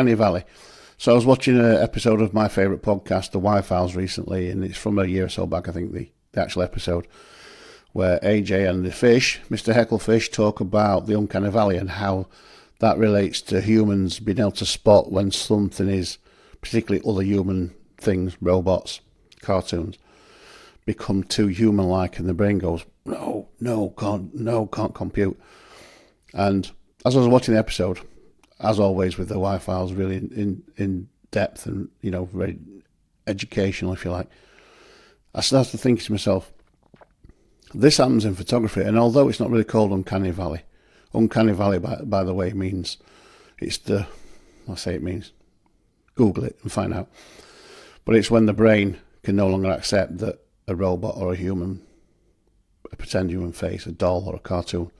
Uncanny Valley. So I was watching an episode of my favourite podcast, The Y-Files, recently, and it's from a year or so back, I think, the actual episode, where AJ and the fish, Mr. Hecklefish, talk about the Uncanny Valley and how that relates to humans being able to spot when something is, particularly other human things, robots, cartoons, become too human-like, and the brain goes, no, can't compute. And as I was watching the episode, as always with the Y-Files, really in depth and, very educational, if you like, I started thinking to myself, this happens in photography, and although it's not really called Uncanny Valley, by the way, means Google it and find out. But it's when the brain can no longer accept that a robot or a human, a pretend human face, a doll or a cartoon,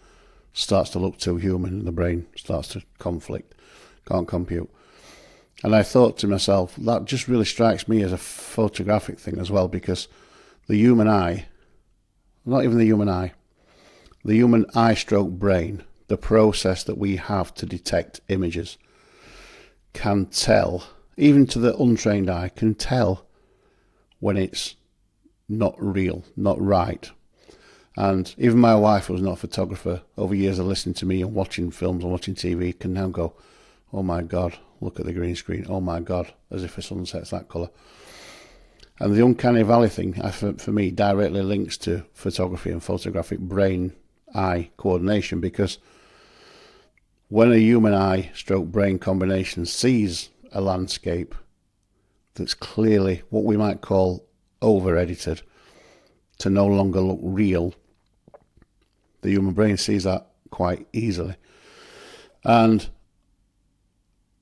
starts to look too human, and the brain starts to conflict, can't compute. And I thought to myself, that just really strikes me as a photographic thing as well, because the human eye, not even the human eye stroke brain, the process that we have to detect images, can tell, even to the untrained eye, can tell when it's not real, not right. And even my wife, who was not a photographer, over years of listening to me and watching films and watching TV, can now go, oh my God, look at the green screen. Oh my God, as if a sunset's that colour. And the Uncanny Valley thing, for me, directly links to photography and photographic brain-eye coordination, because when a human eye stroke brain combination sees a landscape that's clearly what we might call over-edited to no longer look real, the human brain sees that quite easily. And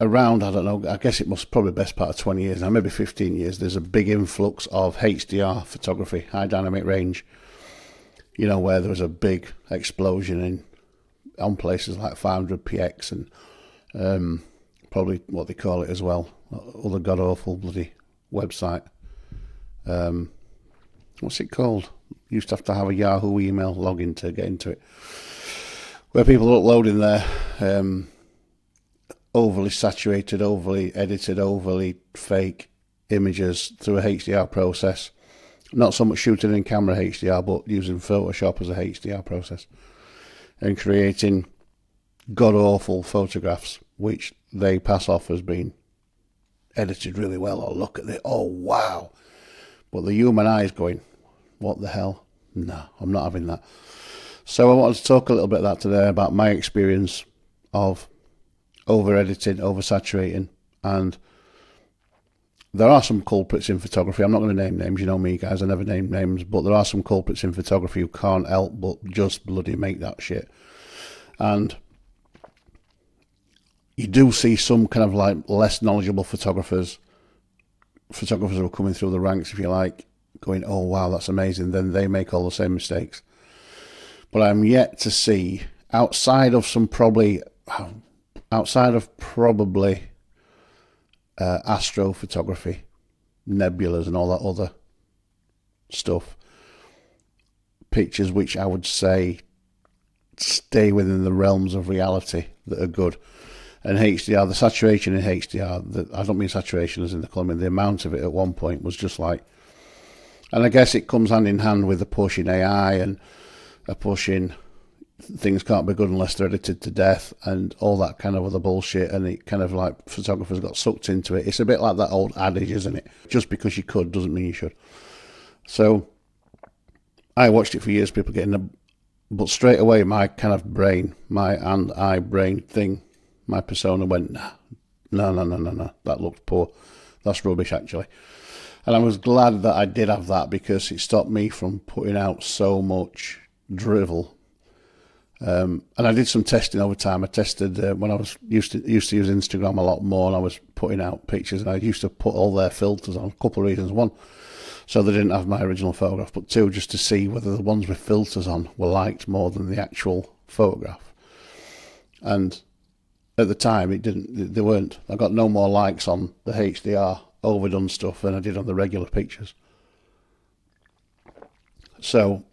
around, I don't know, I guess it must probably best part of 20 years now, maybe 15 years, there's a big influx of HDR photography, high dynamic range, where there was a big explosion on places like 500px and probably what they call it as well, other god-awful bloody website. What's it called? Used to have to have a Yahoo email login to get into it, where people are uploading their overly saturated, overly edited, overly fake images through a HDR process. Not so much shooting in camera HDR, but using Photoshop as a HDR process, and creating god-awful photographs, which they pass off as being edited really well, or look at it, oh wow. But the human eye is going, what the hell? No, I'm not having that. So I wanted to talk a little bit about that today, about my experience of over-editing, over-saturating, and there are some culprits in photography. I'm not going to name names, you know me guys, I never name names, but there are some culprits in photography who can't help but just bloody make that shit. And you do see some kind of like less knowledgeable photographers who are coming through the ranks, if you like, going, oh wow, that's amazing, then they make all the same mistakes. But I'm yet to see, outside of probably astrophotography, nebulas and all that other stuff, pictures which I would say stay within the realms of reality that are good. And HDR, the saturation in HDR, I don't mean saturation as in the colour, the amount of it at one point was just like, and I guess it comes hand in hand with the push in AI and a push in things can't be good unless they're edited to death and all that kind of other bullshit, and it kind of like photographers got sucked into it. It's a bit like that old adage, isn't it? Just because you could doesn't mean you should. So I watched it for years, people getting but straight away my kind of brain, my and eye brain thing, my persona went, no, that looked poor. That's rubbish, actually. And I was glad that I did have that, because it stopped me from putting out so much drivel. And I did some testing over time. I tested when I was used to use Instagram a lot more, and I was putting out pictures, and I used to put all their filters on. A couple of reasons. One, so they didn't have my original photograph, but two, just to see whether the ones with filters on were liked more than the actual photograph. And at the time, they weren't. I got no more likes on the HDR overdone stuff than I did on the regular pictures. So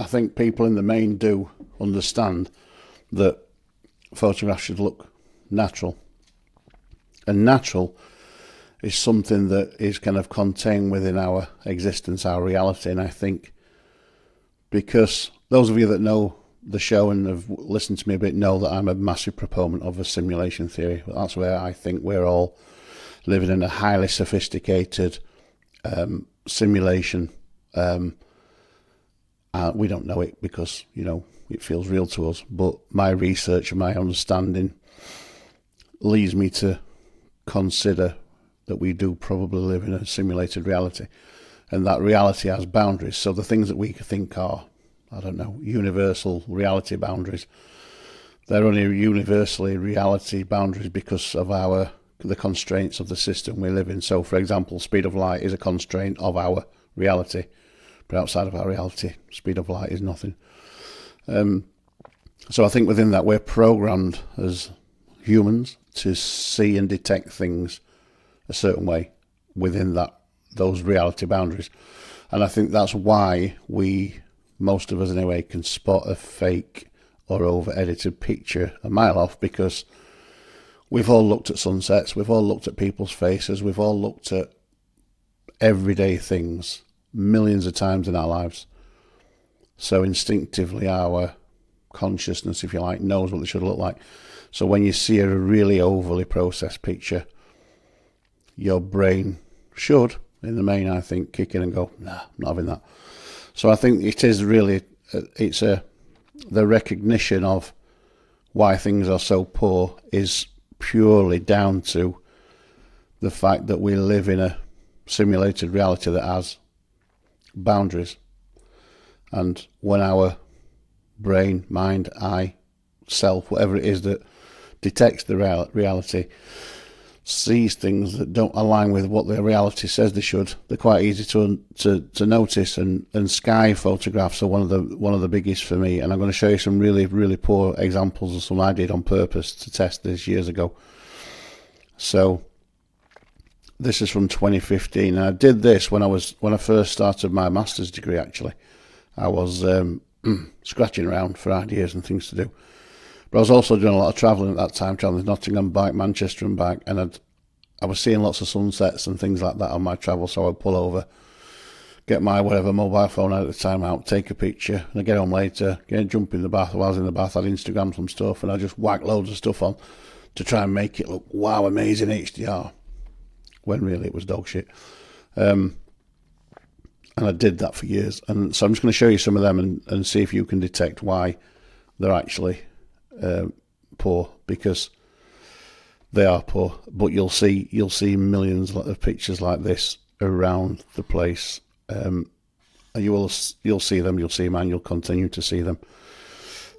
I think people in the main do understand that photographs should look natural. And natural is something that is kind of contained within our existence, our reality. And I think because those of you that know the show and have listened to me a bit know that I'm a massive proponent of a simulation theory. That's where I think we're all living in a highly sophisticated simulation. We don't know it because, it feels real to us. But my research and my understanding leads me to consider that we do probably live in a simulated reality. And that reality has boundaries. So the things that we think are, universal reality boundaries, they're only universally reality boundaries because of the constraints of the system we live in. So, for example, speed of light is a constraint of our reality, but outside of our reality, speed of light is nothing. So I think within that, we're programmed as humans to see and detect things a certain way within those reality boundaries. And I think that's why most of us anyway, can spot a fake or over-edited picture a mile off, because we've all looked at sunsets, we've all looked at people's faces, we've all looked at everyday things millions of times in our lives. So instinctively our consciousness, if you like, knows what they should look like. So when you see a really overly processed picture, your brain should, in the main, I think, kick in and go, nah, I'm not having that. So I think it is really, the recognition of why things are so poor is purely down to the fact that we live in a simulated reality that has boundaries. And when our brain, mind, eye, self, whatever it is that detects the reality, sees things that don't align with what the reality says they should, they're quite easy to notice. And sky photographs are one of the biggest for me. And I'm going to show you some really, really poor examples of some I did on purpose to test this years ago. So this is from 2015. And I did this when I first started my master's degree. Actually, I was scratching around for ideas and things to do. But I was also doing a lot of travelling at that time, travelling to Nottingham back, Manchester and back, and I was seeing lots of sunsets and things like that on my travel, so I'd pull over, get my mobile phone out at the time out, take a picture, and I'd get home later, jump in the bath. While I was in the bath, I'd Instagram some stuff, and I'd just whack loads of stuff on to try and make it look, wow, amazing HDR, when really it was dog shit. And I did that for years. And so I'm just going to show you some of them and see if you can detect why they're actually poor, because they are poor. But you'll see millions of pictures like this around the place, and you'll see them, you'll see them, and you'll continue to see them.